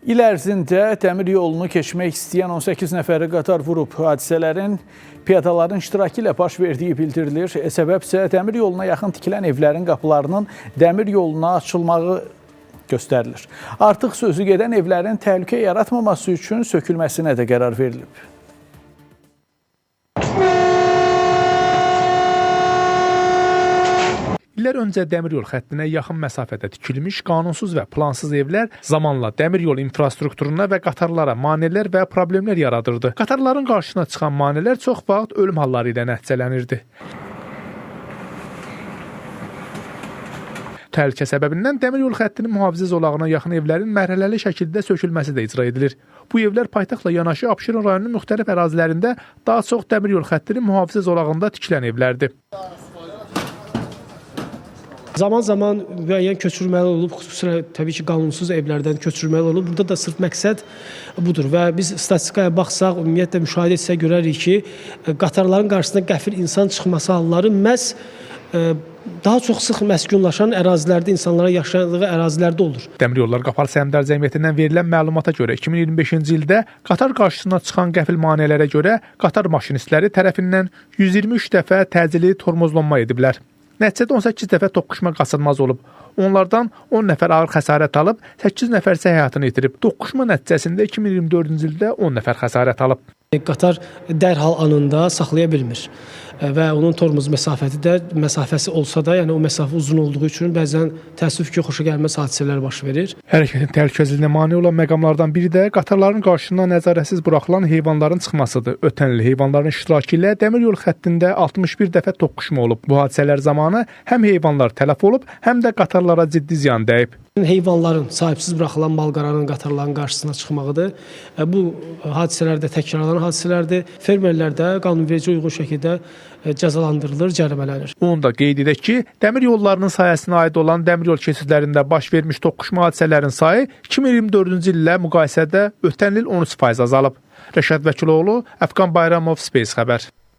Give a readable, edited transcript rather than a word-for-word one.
İl ərzində dəmir yolunu keçmək istəyən 18 nəfəri qatar vurub. Hadisələrin piyadaların iştirakı ilə baş verdiyi bildirilir. Səbəb isə dəmir yoluna yaxın tikilən evlərin qapılarının dəmir yoluna açılmağı göstərilir. Artıq sözü gedən evlərin təhlükə yaratmaması üçün sökülməsinə də qərar verilib. İllər öncə dəmiryol xəttinə yaxın məsafədə tikilmiş qanunsuz və plansız evlər zamanla dəmiryol infrastrukturuna və qatarlara maneələr və problemlər yaradırdı. Qatarların qarşısına çıxan maneələr çox vaxt ölüm halları ilə nəticələnirdi. Təhlükə səbəbindən dəmiryol xəttinin mühafizə zolağına yaxın evlərin mərhələli şəkildə sökülməsi də icra edilir. Bu evlər paytaxtla yanaşı Abşeron rayonunun müxtəlif ərazilərində daha çox dəmiryol xəttinin mühafizə zolağında tikilən evlərdir. Zaman-zaman müəyyən köçürməli olub, xüsusilə təbii ki, qanunsuz evlərdən köçürməli olub. Burada da sırf məqsəd budur və biz statistikaya baxsaq, ümumiyyətlə müşahidə etsək görərik ki, qatarların qarşısına qəfil insan çıxması halları məhz daha çox sıx məskunlaşan ərazilərdə, insanlara yaşadığı ərazilərdə olur. Dəmiryollar Qapalı Səhmdar Cəmiyyətindən verilən məlumata görə 2025-ci ildə qatar qarşısına çıxan qəfil maneələrə görə qatar maşinistləri tərəfindən 123 dəfə təcili tormozlanma ediblər. Nəticədə 18 dəfə toqquşma qaçılmaz olub. Onlardan 10 nəfər ağır xəsarət alıb, 8 nəfər isə həyatını itirib. Toqquşma nəticəsində 2024-cü ildə 10 nəfər xəsarət alıb. Qatar dərhal anında saxlaya bilmir və onun tormoz məsafəsi olsa da, yəni o məsafə uzun olduğu üçün bəzən təəssüf ki, xoşagəlməz hadisələr baş verir. Hərəkətin təhlükəsizliyinə mane olan məqamlardan biri də qatarların qarşısına nəzarətsiz buraxılan heyvanların çıxmasıdır. Ötən il heyvanların iştirakı ilə dəmir yol xəttində 61 dəfə toqquşma olub. Bu hadisələr zamanı həm heyvanlar tələf olub, həm də qatarlara ciddi ziyan dəyib. Heyvanların, sahibsiz buraxılan malqaranın qatarların qarşısına çıxmağıdır. Bu hadisələr də təkrarlanan hadisələrdir. Fermerlər də qanunvericiliyə uyğun şəkildə cəzalandırılır, cərimələnir. Onu da qeyd edək ki, dəmir yollarının sahəsinə aid olan dəmir yol keçidlərində baş vermiş toqquşma hadisələrinin sayı 2024-cü illə müqayisədə ötən il 13% azalıb. Rəşad Vəkiloğlu, Əfqan Bayramov, Space xəbər.